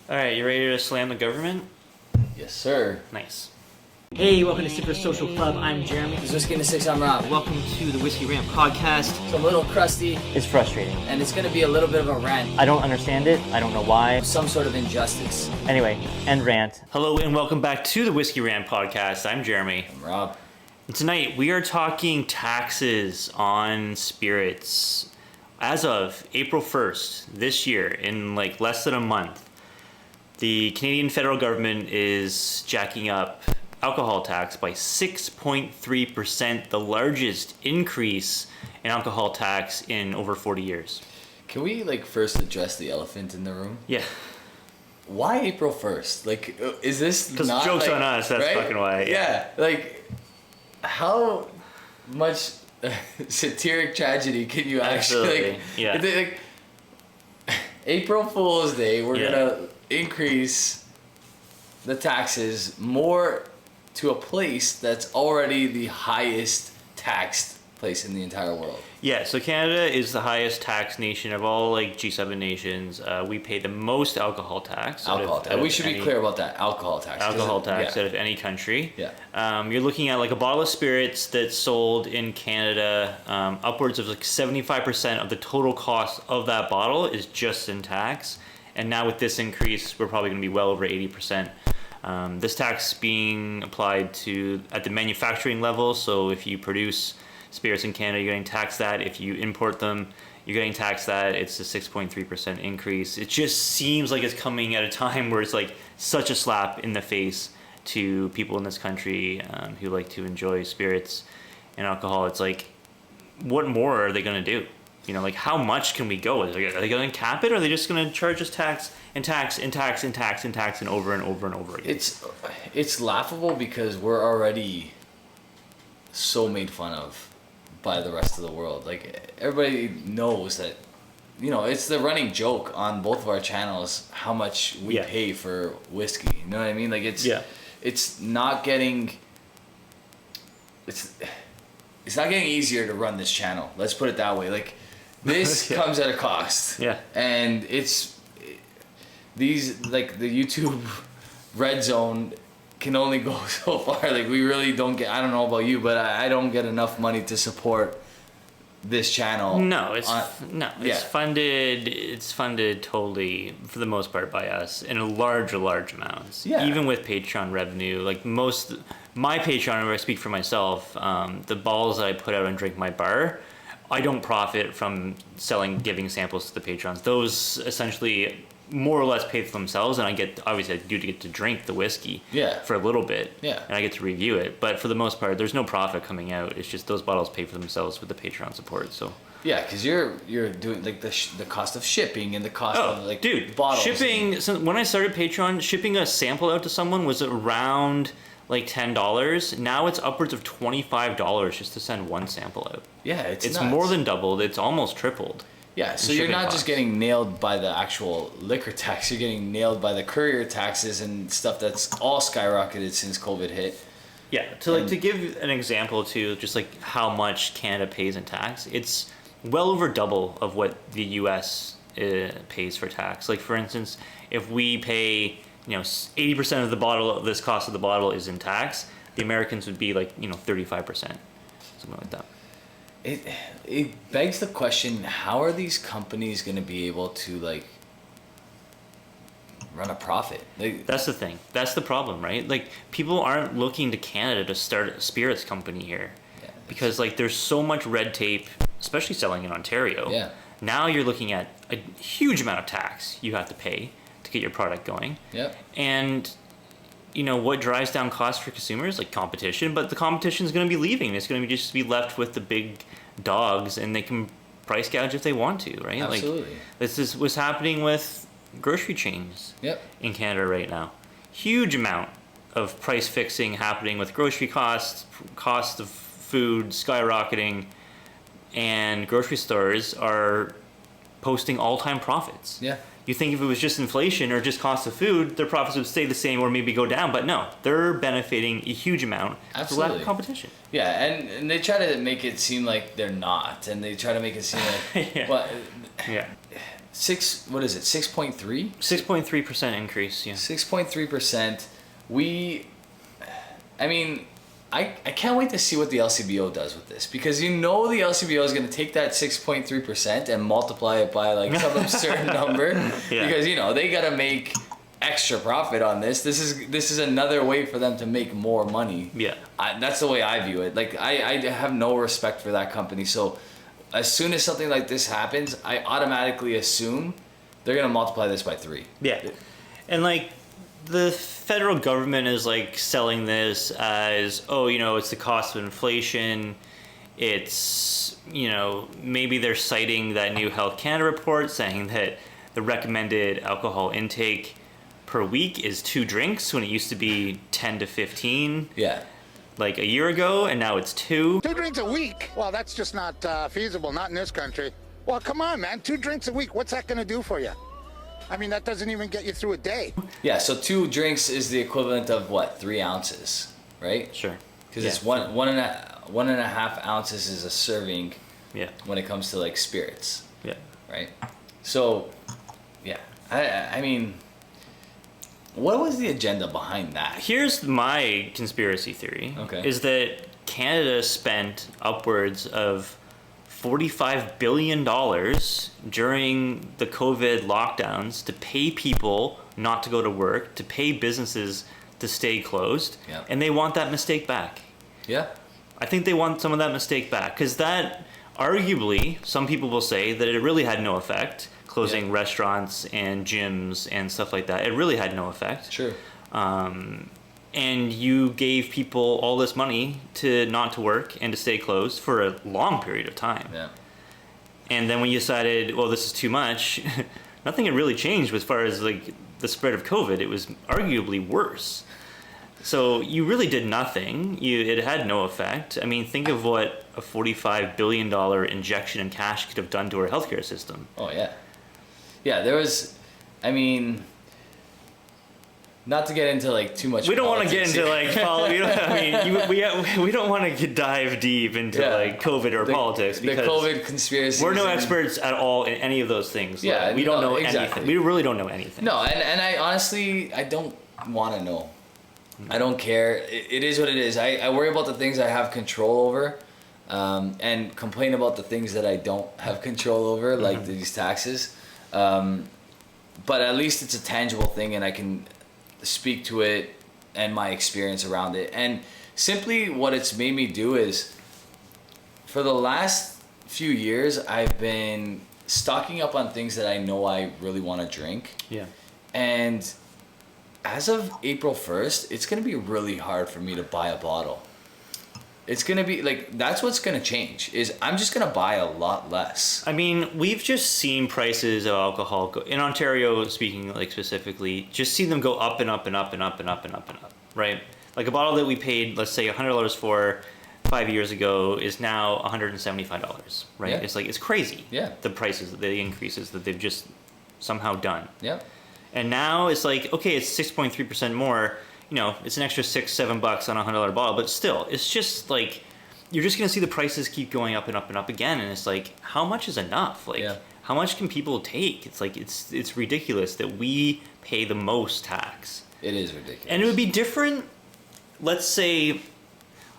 All right, you ready to slam the government? Yes, sir. Nice. Hey, welcome to Super Social Club. I'm Jeremy. This is Whisky in the 6, I'm Rob. Welcome to the Whisky Rant Podcast. It's a little crusty, It's frustrating. and it's going to be a little bit of a rant. I don't understand it. I don't know why. Some sort of injustice. Anyway, end rant. Hello and welcome back to the Whisky Rant Podcast. I'm Jeremy. I'm Rob. And tonight we are talking taxes on spirits. As of April 1st this year, in like less than a month, the Canadian federal government is jacking up alcohol tax by 6.3%, the largest increase in alcohol tax in over 40 years. Can we first address the elephant in the room? Yeah. Why April 1st? Is this Because not joke's on us, that's right? fucking why. Yeah. How much satiric tragedy can you actually Absolutely. April Fool's Day, we're Yeah. gonna increase the taxes more to a place that's already the highest taxed place in the entire world. Yeah, so Canada is the highest tax nation of all G7 nations. We pay the most alcohol tax. We should be clear about that. Alcohol tax. Alcohol tax out of any country. Yeah. You're looking at a bottle of spirits that's sold in Canada. Upwards of 75% of the total cost of that bottle is just in tax. And now with this increase, we're probably going to be well over 80%. This tax being applied at the manufacturing level. So if you produce spirits in Canada, you're getting taxed that. If you import them, you're getting taxed that. It's a 6.3% increase. It just seems like it's coming at a time where it's such a slap in the face to people in this country who like to enjoy spirits and alcohol. It's what more are they going to do? How much can we go? Are they going to cap it, or are they just going to charge us tax and tax and tax and tax and tax and over and over and over again? It's laughable because we're already so made fun of by the rest of the world. Everybody knows that, it's the running joke on both of our channels how much we pay for whiskey. You know what I mean? It's not getting easier to run this channel. Let's put it that way. This comes at a cost. Yeah. And it's these the YouTube red zone can only go so far. We really don't get, I don't know about you, but I don't get enough money to support this channel. No, it's funded totally for the most part by us in large amounts. Yeah. Even with Patreon revenue, my Patreon, where I speak for myself, the bottles that I put out on Drink My Bar, I don't profit from giving samples to the patrons. Those essentially more or less pay for themselves, and I do get to drink the whiskey for a little bit, and I get to review it. But for the most part, there's no profit coming out. It's just those bottles pay for themselves with the Patreon support. So yeah, because you're doing the cost of shipping and the cost of bottles. Shipping. So when I started Patreon, shipping a sample out to someone was around $10. Now it's upwards of $25 just to send one sample out. Yeah, it's nuts. More than doubled. It's almost tripled. Yeah, so you're not just getting nailed by the actual liquor tax, you're getting nailed by the courier taxes and stuff that's all skyrocketed since COVID hit. Yeah, to give an example too, just how much Canada pays in tax, it's well over double of what the US pays for tax. For instance, if we pay 80% of the bottle, this cost of the bottle is in tax, the Americans would be 35%, something like that. It begs the question, how are these companies going to be able to run a profit? That's the thing. That's the problem, right? People aren't looking to Canada to start a spirits company here, because there's so much red tape, especially selling in Ontario. Yeah. Now you're looking at a huge amount of tax you have to pay to get your product going. Yep. And what drives down costs for consumers? Competition, but the competition is going to be leaving. It's going to just be left with the big dogs, and they can price gouge if they want to, right? Absolutely. This is what's happening with grocery chains in Canada right now. Huge amount of price fixing happening with grocery cost of food skyrocketing, and grocery stores are posting all-time profits. Yeah. You think if it was just inflation or just cost of food, their profits would stay the same or maybe go down. But no, they're benefiting a huge amount for lack of competition. Yeah, and they try to make it seem like they're not, and they try to make it seem like... Yeah. But, yeah. What is it? 6.3? 6.3% increase. Yeah. 6.3%. I can't wait to see what the LCBO does with this, because the LCBO is going to take that 6.3% and multiply it by like some absurd number, Yeah. because they got to make extra profit on this. This is another way for them to make more money. Yeah. That's the way I view it. Like I have no respect for that company. So as soon as something like this happens, I automatically assume they're going to multiply this by 3. Yeah. And like the federal government is like selling this as, it's the cost of inflation. It's, maybe they're citing that new Health Canada report saying that the recommended alcohol intake per week is 2 drinks when it used to be 10 to 15. Yeah. Like a year ago, and now it's 2. 2 drinks a week? Well, that's just not feasible, not in this country. Well, come on, man. 2 drinks a week, what's that going to do for you? I mean, that doesn't even get you through a day. Yeah, so 2 drinks is the equivalent of what? 3 ounces, right? Sure. Because it's one and a half ounces is a serving. Yeah. When it comes to like spirits. Yeah. Right. So, yeah. I mean, what was the agenda behind that? Here's my conspiracy theory. Okay. Is that Canada spent upwards of $45 billion during the COVID lockdowns to pay people not to go to work, to pay businesses to stay closed, Yep. and they want that mistake back. Yeah. I think they want some of that mistake back, because that, arguably, some people will say that it really had no effect, closing Yeah. restaurants and gyms and stuff like that. It really had no effect. Sure. And you gave people all this money not to work and to stay closed for a long period of time. Yeah. And then when you decided, well, this is too much, nothing had really changed as far as like the spread of COVID. It was arguably worse. So you really did nothing. It had no effect. I mean, think of what a $45 billion injection in cash could have done to our healthcare system. Oh yeah. Yeah, there was, not to get into like too much. We don't want to get politics into here. like we don't want to dive deep into like COVID or politics, because the COVID conspiracy. we're no experts at all in any of those things. Yeah, Like, we don't know exactly. anything. We really don't know anything. No, and I honestly don't want to know. I don't care. It is what it is. I worry about the things I have control over, and complain about the things that I don't have control over, like these taxes. But at least it's a tangible thing, and I can speak to it and my experience around it. And simply what it's made me do is, for the last few years, I've been stocking up on things that I know I really want to drink. Yeah. And as of April 1st, it's going to be really hard for me to buy a bottle. It's going to be like, that's what's going to change, is I'm just going to buy a lot less. I mean, we've just seen prices of alcohol go, in Ontario, speaking like specifically, just see them go up and up and up and up and up and up and up, right? Like a bottle that we paid, let's say $100 for 5 years ago is now $175, right? Yeah. It's like, it's crazy. Yeah. The prices, the increases that they've just somehow done. Yeah. And now it's like, okay, it's 6.3% more. It's an extra $6-7 on a $100 bottle, but still, it's just like, you're just gonna see the prices keep going up and up and up again, and it's like, how much is enough? Like, how much can people take? It's like, it's ridiculous that we pay the most tax. It is ridiculous. And it would be different. Let's say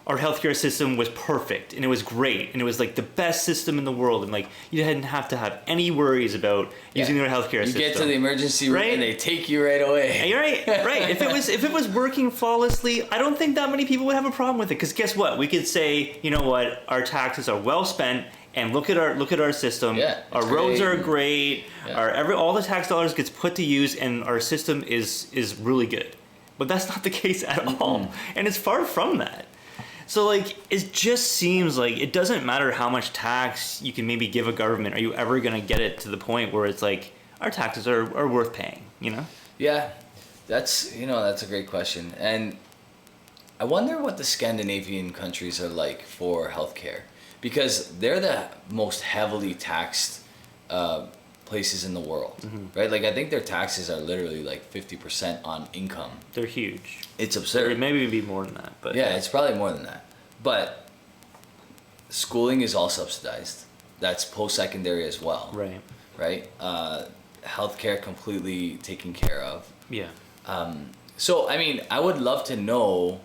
our healthcare system was perfect and it was great and it was like the best system in the world, and like you didn't have to have any worries about using your healthcare system. You get to the emergency room, right? And they take you right away. You're right, right. If it was working flawlessly, I don't think that many people would have a problem with it. Because guess what? We could say, you know what, our taxes are well spent, and look at our system. Yeah, our roads are great. Yeah. All the tax dollars gets put to use, and our system is really good. But that's not the case at all, and it's far from that. So like, it just seems like it doesn't matter how much tax you can maybe give a government. Are you ever gonna get it to the point where it's like, our taxes are worth paying, Yeah, that's a great question. And I wonder what the Scandinavian countries are like for healthcare, because they're the most heavily taxed places in the world, right? Like, I think their taxes are literally like 50% on income. They're huge. It's absurd. Or maybe it'd be more than that, but yeah, it's probably more than that. But schooling is all subsidized. That's post-secondary as well. Right. right? Healthcare completely taken care of. Yeah. So I mean, I would love to know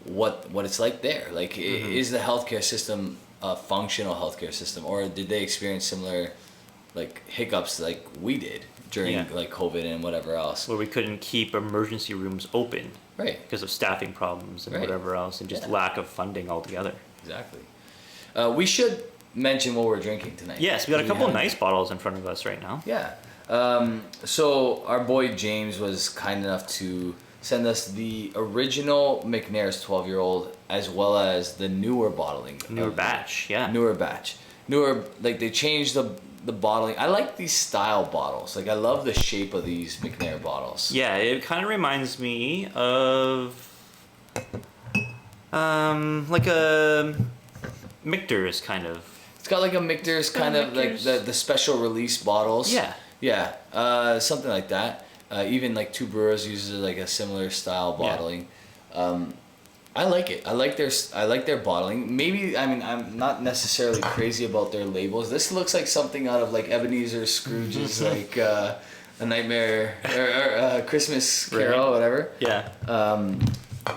what it's like there. Like, is the healthcare system a functional healthcare system, or did they experience similar like hiccups like we did during like COVID and whatever else? Where we couldn't keep emergency rooms open. Right. Because of staffing problems and whatever else, and just lack of funding altogether. Exactly. We should mention what we're drinking tonight. Yes, we got a couple of nice bottles in front of us right now. Yeah. So our boy James was kind enough to send us the original Macnair's 12-year-old, as well as the newer bottling. Newer batch, yeah. Newer batch. Newer, like they changed the bottling. I like these style bottles. Like I love the shape of these Macnair bottles. Yeah, it kind of reminds me of like a Michter's kind of. It's got like a Michter's kind of like the special release bottles. Yeah. Yeah, something like that. Even like Two Brewers uses like a similar style bottling. Yeah. I like it. I like their bottling. Maybe, I mean, I'm not necessarily crazy about their labels. This looks like something out of like Ebenezer Scrooge's like A Nightmare or Christmas Carol, whatever. Yeah.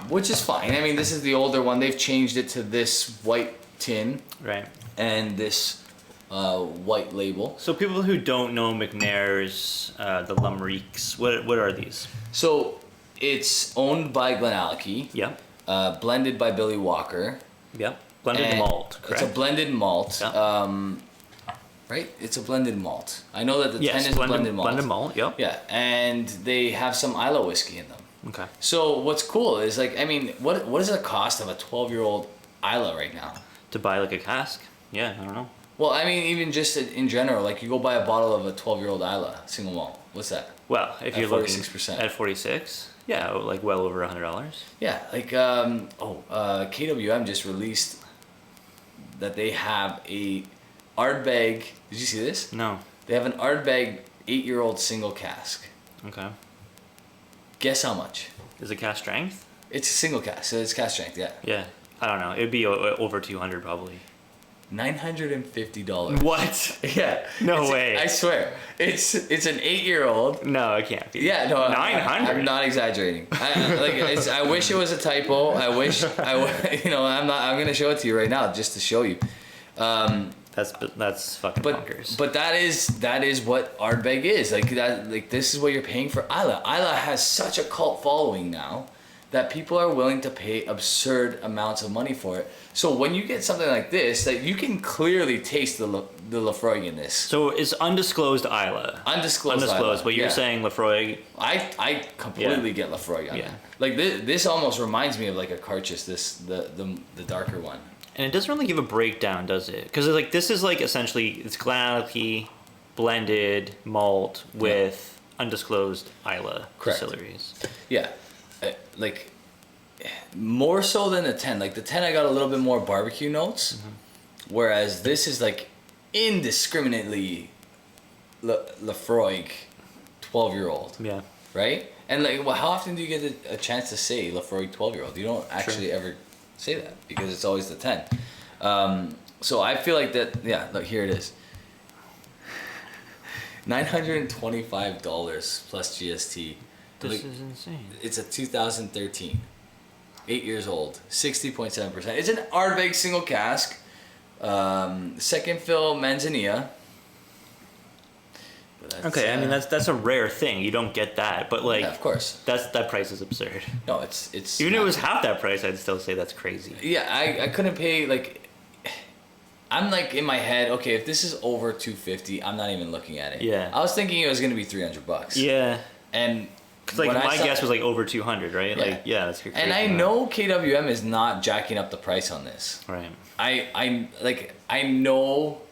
Which is fine. I mean, this is the older one. They've changed it to this white tin. Right. And this white label. So people who don't know Macnair's, the Reeks, what are these? So it's owned by Glenallachie. Yeah. Blended by Billy Walker. Yep. Blended malt, correct? It's a blended malt. Yep. Right? It's a blended malt. I know that the 10 is blended malt. Blended malt, yep. Yeah, and they have some Islay whiskey in them. Okay. So what's cool is like, I mean, what is the cost of a 12-year-old Islay right now? To buy like a cask? Yeah, I don't know. Well, I mean, even just in general, like you go buy a bottle of a 12-year-old Islay single malt. What's that? Well, if you're 46%. looking at 46, yeah, like well over $100. Yeah, like KWM just released that they have a Ardbeg. Did you see this? No. They have an Ardbeg 8-year-old single cask. Okay. Guess how much? Is it cask strength? It's a single cask, so it's cask strength. Yeah. Yeah. I don't know. It'd be over 200 probably. $950. What? Yeah. No way. I swear. It's an 8-year-old. No, it can't be. Yeah, no. 900. I'm not exaggerating. I wish it was a typo. I'm gonna show it to you right now just to show you. That's fucking bonkers. But that is what Ardbeg is. Like that. Like this is what you're paying for Islay. Islay has such a cult following now that people are willing to pay absurd amounts of money for it. So when you get something like this, that you can clearly taste the Lafroig in this. So it's undisclosed Islay. Undisclosed Islay, but you're saying Lafroig. I completely get Lafroig on it. Like this almost reminds me of like a Carchus, the darker one. And it doesn't really give a breakdown, does it? Because like this is like essentially it's Glenallachie blended malt with undisclosed Islay distilleries. Yeah. Like more so than the 10. Like the 10 I got a little bit more barbecue notes, whereas this is like indiscriminately Lafroig 12-year-old. Yeah. Right? And like how often do you get a chance to say Lafroig 12-year-old? You don't actually ever say that because it's always the 10. So I feel like that, look, here it is. $925 plus GST. This is insane. It's a 2013. 8 years old. 60.7%. It's an Ardbeg single cask. Second fill Manzanilla. Okay, I mean that's a rare thing. You don't get that, but like, of course, that price is absurd. No, it's even if it was half that price, I'd still say that's crazy. Yeah, I couldn't pay like. I'm like in my head, okay, if this is over $250, I'm not even looking at it. Yeah. I was thinking it was gonna be $300. Yeah. And cause like my guess was like over 200, right? Yeah. Like that's crazy. And I know KWM is not jacking up the price on this. Right. I know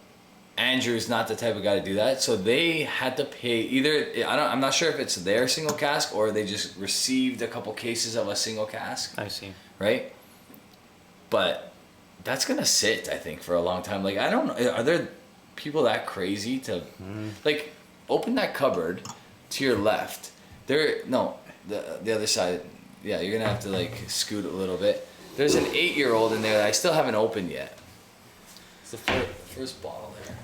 Andrew's not the type of guy to do that, so they had to pay either. I'm not sure if it's their single cask or they just received a couple cases of a single cask. I see. Right. But that's gonna sit, I think, for a long time. Like I don't know, are there people that crazy to like open that cupboard to your left? The other side. Yeah, you're gonna have to like scoot a little bit. There's an 8-year-old in there that I still haven't opened yet. It's the first bottle there.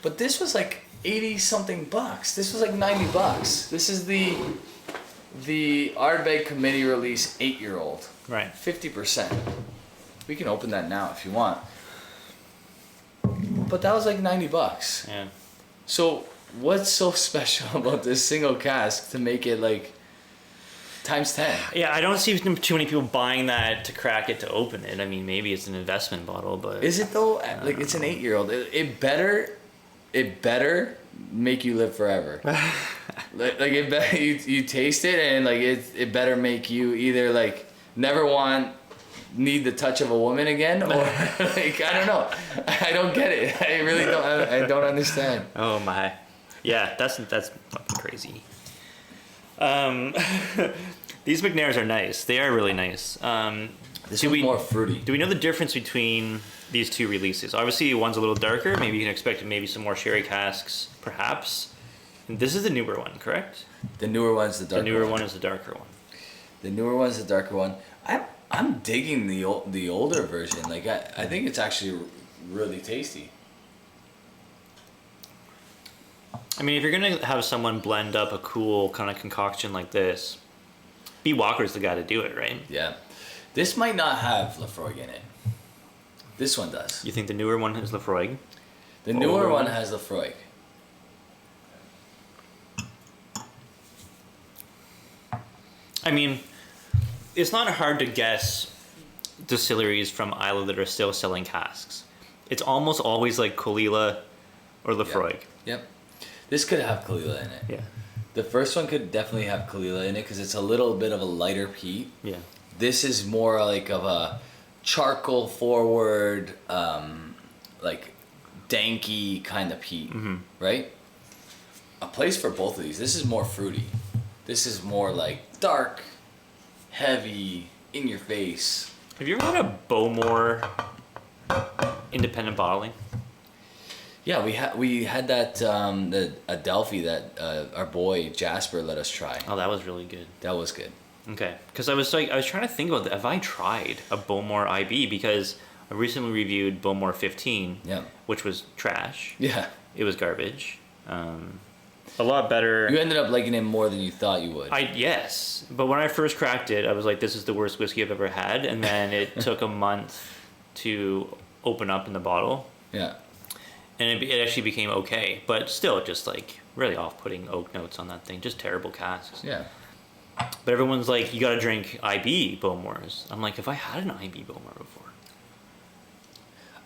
But this was like 80 something bucks. This was like $90. This is the $90. This is the Ardbeg Committee release 8-year-old. Right. 50%. We can open that now if you want. But that was like $90. Yeah. So what's so special about this single cask to make it like times 10? Yeah, I don't see too many people buying that to crack it to open it. I mean, maybe it's an investment bottle, but Is it though? Like it's an 8-year-old. It better make you live forever. like it better you taste it and like it better make you either like never need the touch of a woman again, or like I don't know. I don't get it. I really don't. I don't understand. Oh my, yeah, that's fucking crazy. These Macnairs are nice. They are really nice. This one's more fruity. Do we know the difference between these two releases? Obviously, one's a little darker. Maybe you can expect maybe some more sherry casks, perhaps. And this is the newer one, correct? The newer one's the darker. The newer one is the darker one. The newer one's the darker one. I'm digging the older version. Like I think it's actually really tasty. I mean, if you're gonna have someone blend up a cool kind of concoction like this, B. Walker's the guy to do it, right? Yeah. This might not have Lafroig in it. This one does. You think the newer one is Lafroig? The newer one has Lafroig. I mean, it's not hard to guess distilleries from Islay that are still selling casks. It's almost always like Colila or Lafroig. Yep. This could have Kalila in it. Yeah. The first one could definitely have Kalila in it because it's a little bit of a lighter peat. Yeah. This is more like of a charcoal forward, like danky kind of peat, right? A place for both of these. This is more fruity. This is more like dark, heavy, in your face. Have you ever had a Bowmore independent bottling? Yeah, we had that the Adelphi that our boy Jasper let us try. Oh, that was really good. That was good. Okay, because I was trying to think about that. Have I tried a Bowmore IB? Because I recently reviewed Bowmore 15, Yeah. which was trash. Yeah. It was garbage. A lot better. You ended up liking it more than you thought you would. Yes, but when I first cracked it, I was like, "This is the worst whiskey I've ever had," and then it took a month to open up in the bottle, Yeah. and it actually became okay, but still just like really off-putting oak notes on that thing, just terrible casks. Yeah. But everyone's like, "You got to drink IB Bowmores." I'm like, "Have I had an IB Bowmore before?"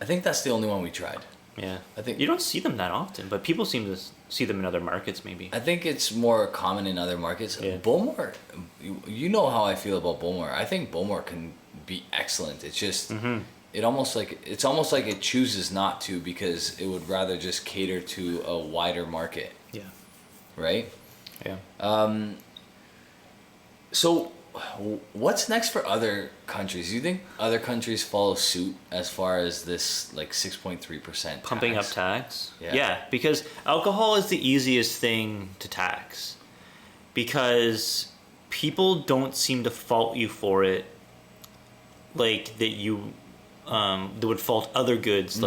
I think that's the only one we tried. Yeah, I think you don't see them that often, but people seem to see them in other markets, maybe. I think it's more common in other markets. Yeah. Bowmore, you know how I feel about Bowmore. I think Bowmore can be excellent. It's just it's almost like it chooses not to because it would rather just cater to a wider market, Yeah, right? yeah. So, what's next for other countries? Do you think other countries follow suit as far as this like 6.3% Pumping up tax? Yeah. Because alcohol is the easiest thing to tax. Because people don't seem to fault you for it like that you they would fault other goods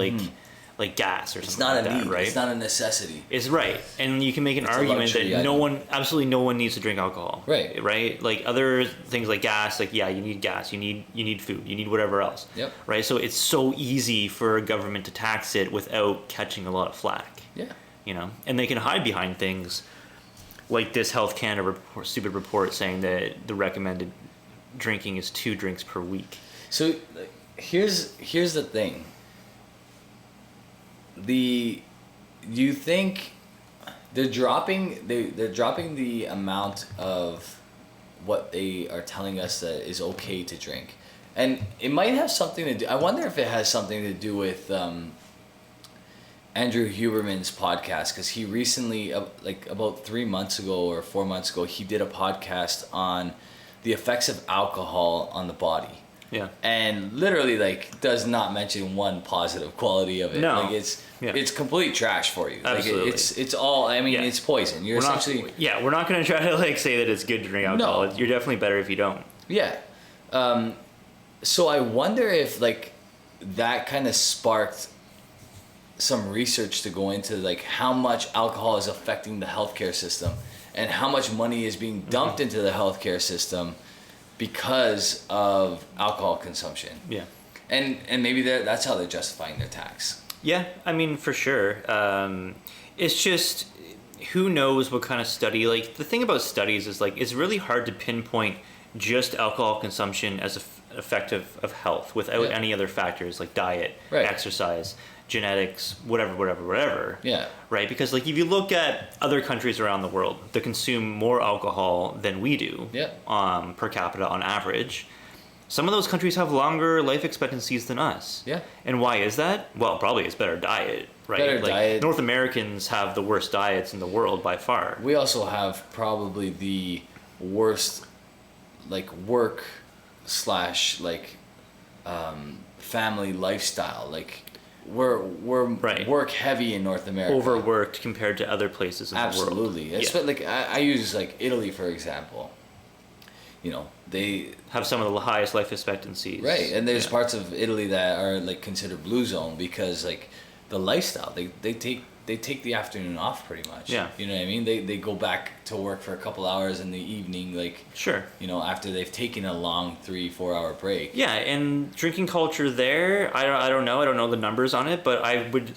like gas or something It's not like a that, need. right? It's not a necessity. It's right. And you can make an It's a argument luxury that item. absolutely no one needs to drink alcohol. Right. Right? Like other things like gas, like yeah, you need gas, you need food, you need whatever else. Yep. Right? So it's so easy for a government to tax it without catching a lot of flack. Yeah. You know? And they can hide behind things like this Health Canada stupid report saying that the recommended drinking is 2 drinks per week. So here's the thing. You think they're dropping the amount of what they are telling us that is okay to drink, and it might have something to do. I wonder if it has something to do with Andrew Huberman's podcast, because he recently, like about 3 months ago or 4 months ago, he did a podcast on the effects of alcohol on the body. Yeah. And literally, like, does not mention one positive quality of it. No. Like, it's complete trash for you. Absolutely. Like, it's all, I mean, Yeah. it's poison. You're essentially... we're not going to try to like say that it's good to drink alcohol. No. You're definitely better if you don't. Yeah. So I wonder if, like, that kind of sparked some research to go into like how much alcohol is affecting the healthcare system and how much money is being dumped into the healthcare system because of alcohol consumption. Yeah. And maybe that's how they're justifying their tax. Yeah, I mean, for sure. It's just, who knows what kind of study. Like, the thing about studies is, like, it's really hard to pinpoint just alcohol consumption as effective of health without any other factors like diet, exercise, genetics, whatever. Yeah. Right? Because, like, if you look at other countries around the world that consume more alcohol than we do per capita on average, some of those countries have longer life expectancies than us. Yeah. And why is that? Well, probably it's better diet, right? Better diet. North Americans have the worst diets in the world by far. We also have probably the worst, like, work / like family lifestyle. Like, we're work heavy in North America. Overworked compared to other places in the world. Absolutely. Like, I use like Italy for example. You know, they have some of the highest life expectancies. Right, and there's parts of Italy that are like considered blue zone because like the lifestyle, they take the afternoon off pretty much. Yeah. You know what I mean? They go back to work for a couple hours in the evening, like, sure. You know, after they've taken a long 3-4 hour break. Yeah, and drinking culture there, I don't know the numbers on it, but I would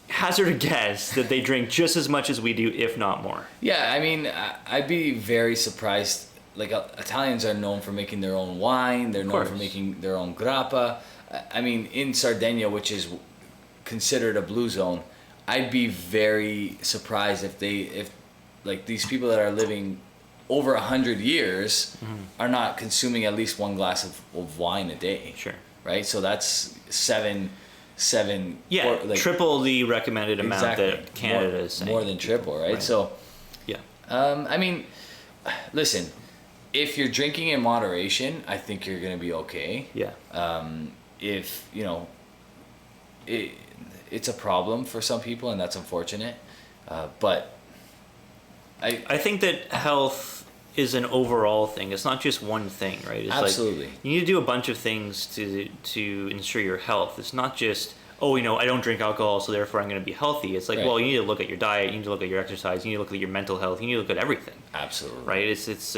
hazard a guess that they drink just as much as we do, if not more. Yeah, I mean, I'd be very surprised. Like, Italians are known for making their own wine. They're known for making their own grappa. I mean, in Sardinia, which is considered a blue zone, I'd be very surprised if like these people that are living over 100 years are not consuming at least one glass of wine a day. Sure. Right? So that's seven. Yeah, like, triple the recommended amount that Canada is saying. More than triple, right? So, yeah. I mean, listen. If you're drinking in moderation, I think you're going to be okay. Yeah. If, you know, it's a problem for some people, and that's unfortunate. But I think that health is an overall thing. It's not just one thing, right? It's absolutely. Like, you need to do a bunch of things to ensure your health. It's not just, oh, you know, I don't drink alcohol, so therefore I'm going to be healthy. It's like, well, you need to look at your diet, you need to look at your exercise, you need to look at your mental health, you need to look at everything. Absolutely. Right? It's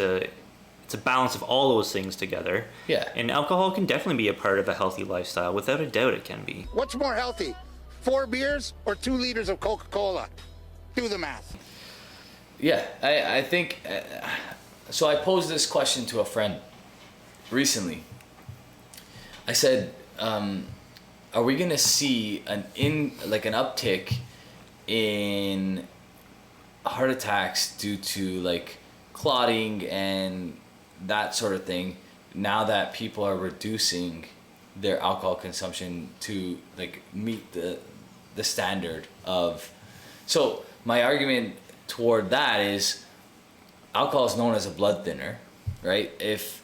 a balance of all those things together. Yeah. And alcohol can definitely be a part of a healthy lifestyle. Without a doubt, it can be. What's more healthy, 4 beers or 2 liters of Coca-Cola? Do the math. Yeah, I think... so I posed this question to a friend recently. I said, are we going to see an uptick in heart attacks due to, like, clotting and that sort of thing now that people are reducing their alcohol consumption to, like, meet the standard of... So my argument toward that is alcohol is known as a blood thinner, right? If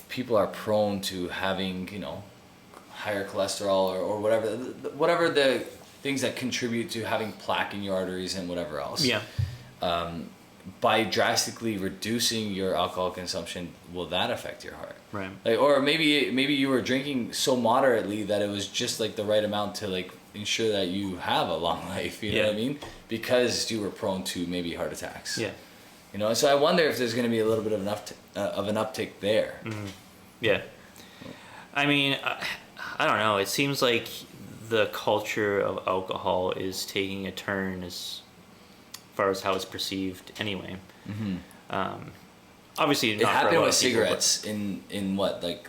people are prone to having, you know, higher cholesterol or whatever the things that contribute to having plaque in your arteries and whatever else. Yeah. By drastically reducing your alcohol consumption, will that affect your heart? Right. Like, or maybe you were drinking so moderately that it was just like the right amount to, like, ensure that you have a long life. You know what I mean? Because you were prone to maybe heart attacks. Yeah. You know, so I wonder if there's going to be a little bit of an uptick there. Mm-hmm. Yeah. I mean, I don't know. It seems like the culture of alcohol is taking a turn as far as how it's perceived anyway. Mm-hmm. Obviously, it not for a happened lot with of people, cigarettes in what, like,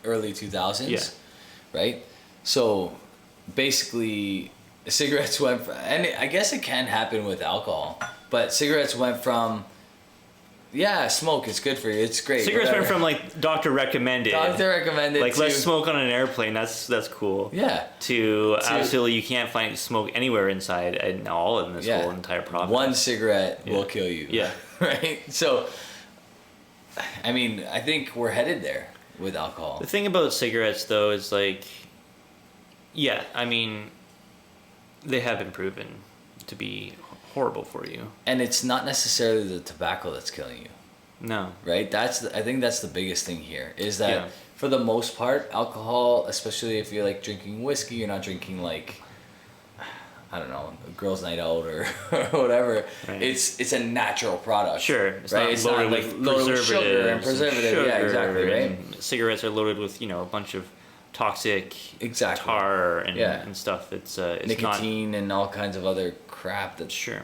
early 2000s? Yeah. Right? So basically, cigarettes went from, and I guess it can happen with alcohol, but cigarettes went from, yeah, smoke, it's good for you, it's great. Cigarettes whatever. went from, like, doctor recommended. Doctor recommended. Like, to, let's smoke on an airplane. That's cool. Yeah. To absolutely, you can't find smoke anywhere inside and all in this whole entire province. One cigarette will kill you. Yeah. Right? So, I mean, I think we're headed there with alcohol. The thing about cigarettes, though, is, like, yeah, I mean, they have been proven to be horrible for you. And it's not necessarily the tobacco that's killing you. No. Right? I think that's the biggest thing here, is that for the most part, alcohol, especially if you're, like, drinking whiskey, you're not drinking, like, I don't know, a girls' night out or whatever. Right. It's a natural product. Sure, it's right? not It's loaded not with like loaded with sugar and preservative. Yeah, exactly. Right. And cigarettes are loaded with a bunch of toxic tar and stuff. It's nicotine and all kinds of other crap. That's sure.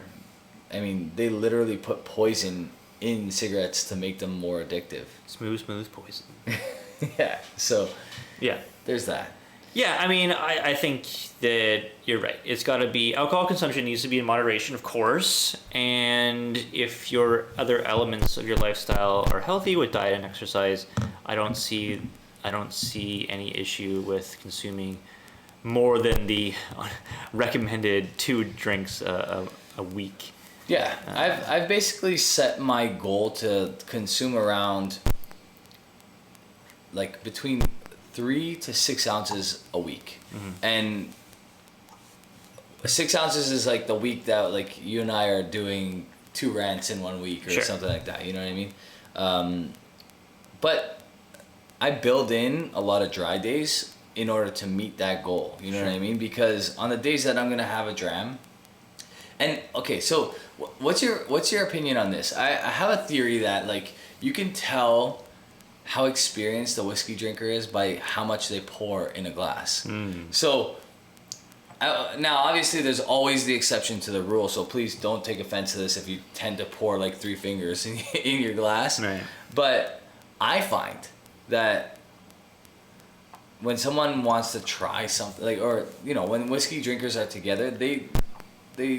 I mean, they literally put poison in cigarettes to make them more addictive. Smooth poison. Yeah. So. Yeah. There's that. Yeah, I mean, I think that you're right. It's got to be, alcohol consumption needs to be in moderation, of course. And if your other elements of your lifestyle are healthy with diet and exercise, I don't see any issue with consuming more than the recommended 2 drinks a week. Yeah, I've basically set my goal to consume around like between 3 to 6 ounces a week. And 6 ounces is like the week that like you and I are doing 2 rants in 1 week or something like that. You know what I mean? But I build in a lot of dry days in order to meet that goal. You know what I mean? Because on the days that I'm gonna have a dram, and okay, so what's your opinion on this? I have a theory that like you can tell how experienced a whiskey drinker is by how much they pour in a glass. So now obviously there's always the exception to the rule, so please don't take offense to this if you tend to pour like 3 fingers in your glass. Right. But I find that when someone wants to try something like, or when whiskey drinkers are together, they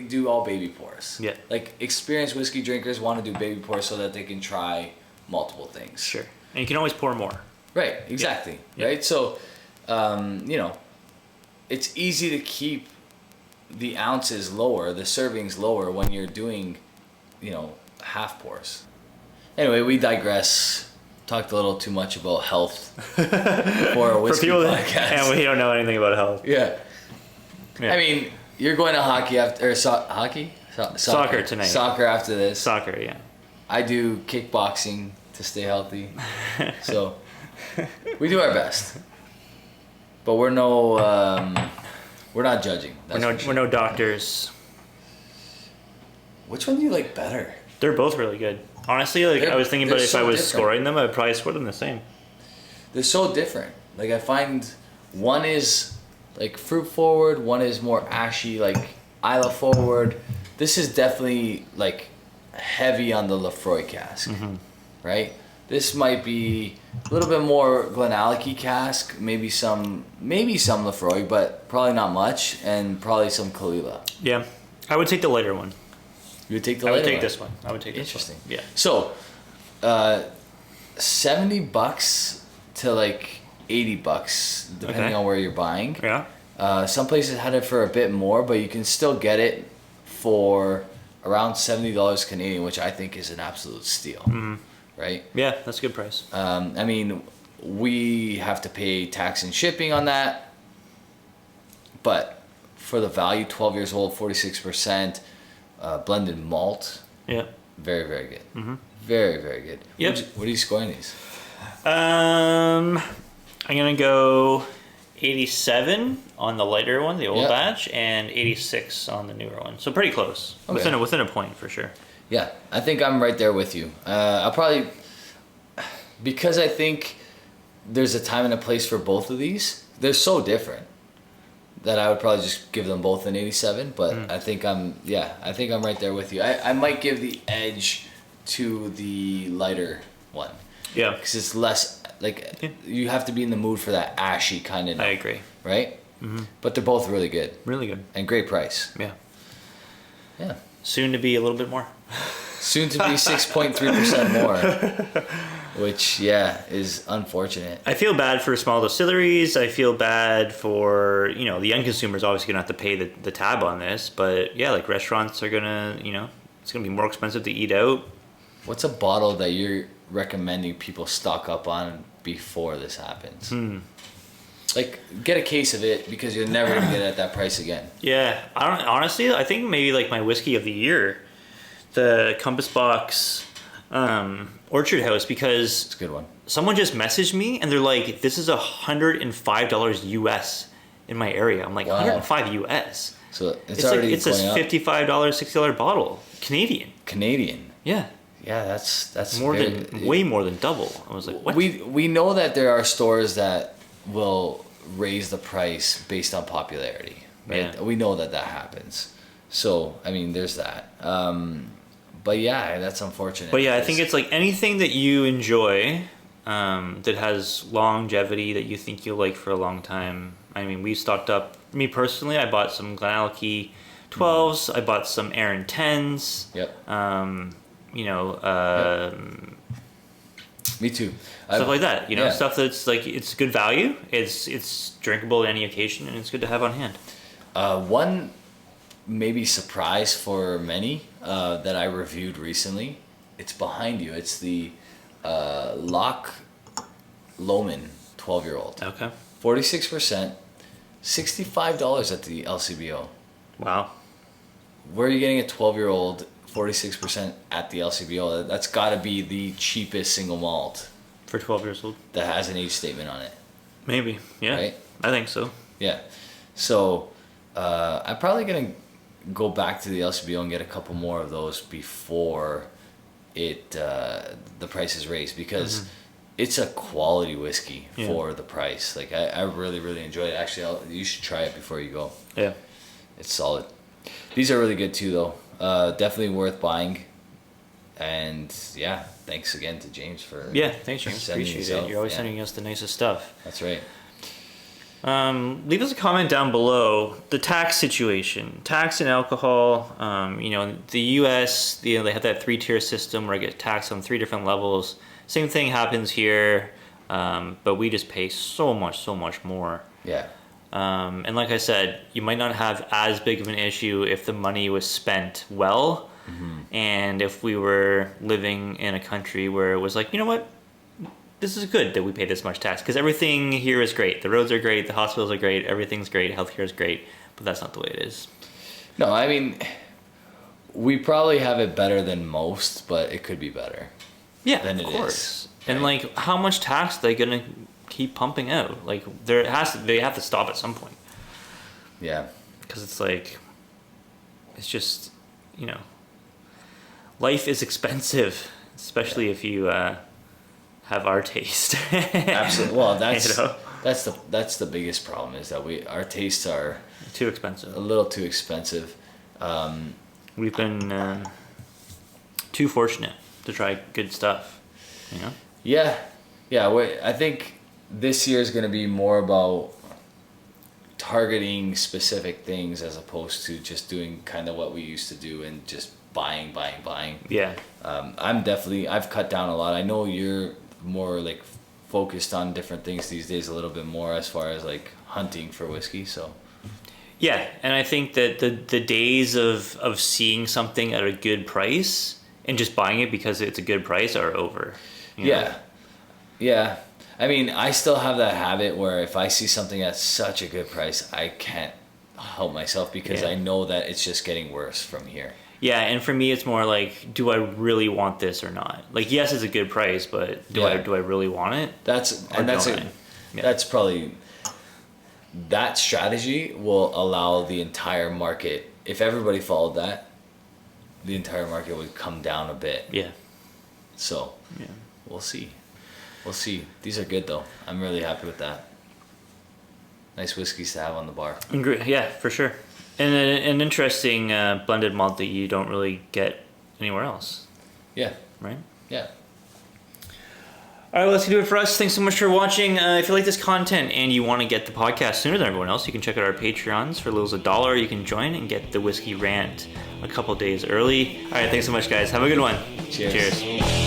do all baby pours. Yeah. Like experienced whiskey drinkers want to do baby pours so that they can try multiple things. Sure. And you can always pour more. Right, exactly. Yeah. Right? So, it's easy to keep the ounces lower, the servings lower when you're doing, half pours. Anyway, we digress. Talked a little too much about health for a whiskey podcast. And we don't know anything about health. Yeah. Yeah. I mean, you're going to hockey after, or hockey? Soccer tonight. Soccer after this. Soccer, yeah. I do kickboxing to stay healthy. So we do our best. But we're not judging. We're no doctors. Which one do you like better? They're both really good. Honestly, I was thinking about if I was scoring them, I'd probably score them the same. They're so different. Like I find one is like fruit forward, one is more ashy, like Isla forward. This is definitely like heavy on the Lefroy cask, right? This might be a little bit more Glenallachie cask, maybe some Lefroy, but probably not much, and probably some Kalila. Yeah, I would take the lighter one. You would take the lighter one? I would take this one. I would take this Interesting. one. Yeah. So, $70 to like $80, depending on where you're buying. Yeah. Some places had it for a bit more, but you can still get it for around $70 Canadian, which I think is an absolute steal. Right? Yeah, that's a good price. I mean, we have to pay tax and shipping on that, but for the value, 12 years old, 46%, blended malt. Yeah. Very, very good. Very, very good. Yep. What are you scoring these? I'm gonna go 87 on the lighter one, the old batch, and 86 on the newer one. So pretty close. Okay. Within a point for sure. Yeah, I think I'm right there with you. I'll probably, because I think there's a time and a place for both of these. They're so different that I would probably just give them both an 87. But I think I'm right there with you. I might give the edge to the lighter one. Yeah, because it's less you have to be in the mood for that ashy kind of. I agree. Right. But they're both really good. Really good. And great price. Yeah. Yeah. Soon to be a little bit more. Soon to be 6.3% more, which is unfortunate. I feel bad for small distilleries. I feel bad for the young consumers. Obviously, gonna have to pay the tab on this, but like restaurants are gonna it's gonna be more expensive to eat out. What's a bottle that you're recommending people stock up on before this happens? Like, get a case of it because you're never gonna get it at that price again. Yeah, honestly, I think maybe like my whiskey of the year, the Compass Box Orchard House, because it's a good one. Someone just messaged me and they're like, "This is $105 US," in my area. I'm like, Wow. 105 US. So it's Like, already it's a going up. $55, $60 bottle. Canadian. Canadian. Yeah. Yeah, that's Way more than double. I was like, what? We know that there are stores that will raise the price based on popularity, right? Yeah. We know that happens. So I mean, there's that. But yeah, that's unfortunate. But yeah, I think it's like anything that you enjoy, that has longevity that you think you'll like for a long time. I mean, we stocked up. Me personally, I bought some Glenallachie 12s. I bought some Aaron 10s. Yep. Me too. Stuff like that. yeah. Stuff that's like it's good value. It's drinkable at any occasion, and it's good to have on hand. One maybe surprise for many that I reviewed recently. It's behind you. It's the Loch Lomond 12-year-old. Okay. 46%, $65 at the LCBO. Wow. Where are you getting a 12-year-old 46% at the LCBO? That's got to be the cheapest single malt For 12 years old. that has an age statement on it. Maybe. Yeah. Right? I think so. Yeah. So I'm probably going to go back to the LCBO and get a couple more of those before the price is raised, because it's a quality whiskey for the price. Like I really, really enjoy it. Actually, you should try it before you go. Yeah. It's solid. These are really good too, though. Definitely worth buying. And yeah, thanks again to James for Thanks, James. sending Appreciate these it. out. You're always Yeah. sending us the nicest stuff. That's right. Leave us a comment down below. The tax situation, tax and alcohol. The U.S. They have that 3-tier system where I get taxed on 3 different levels. Same thing happens here, but we just pay so much more. Yeah. And like I said, you might not have as big of an issue if the money was spent well, and if we were living in a country where it was like, you know what, this is good that we pay this much tax, because everything here is great. The roads are great, the hospitals are great, everything's great, healthcare is great, but that's not the way it is. No, I mean, we probably have it better than most, but it could be better. Yeah, Than of it course. is, And right? like, how much tax are they gonna keep pumping out? Like, they have to stop at some point, Yeah. because it's like, it's just, life is expensive, especially if you have our taste. Absolutely. Well, that's You know? that's the biggest problem, is that our tastes are Too a expensive. little too expensive. We've been too fortunate to try good stuff. Yeah. I think this year is going to be more about targeting specific things as opposed to just doing kind of what we used to do and just buying. Yeah. I've cut down a lot. I know you're more like focused on different things these days a little bit more as far as like hunting for whiskey. So Yeah, and I think that the days of seeing something at a good price and just buying it because it's a good price are over. you know? Yeah. I mean, I still have that habit where if I see something at such a good price, I can't help myself, because Yeah. I know that it's just getting worse from here. Yeah, and for me, it's more like, do I really want this or not? Like, yes, it's a good price, but do Yeah. I really want it? That's Or don't I? Yeah. that's probably, that strategy will allow the entire market, if everybody followed that, the entire market would come down a bit. Yeah. So Yeah. we'll see. These are good though. I'm really happy with that. Nice whiskeys to have on the bar. Yeah, for sure. And an interesting blended malt that you don't really get anywhere else, Yeah. right? Yeah. All right, well, that's going to do it for us. Thanks so much for watching. If you like this content and you want to get the podcast sooner than everyone else, you can check out our Patreons. For as little as $1, you can join and get the Whiskey Rant a couple days early. All right, thanks so much, guys. Have a good one. Cheers. Cheers.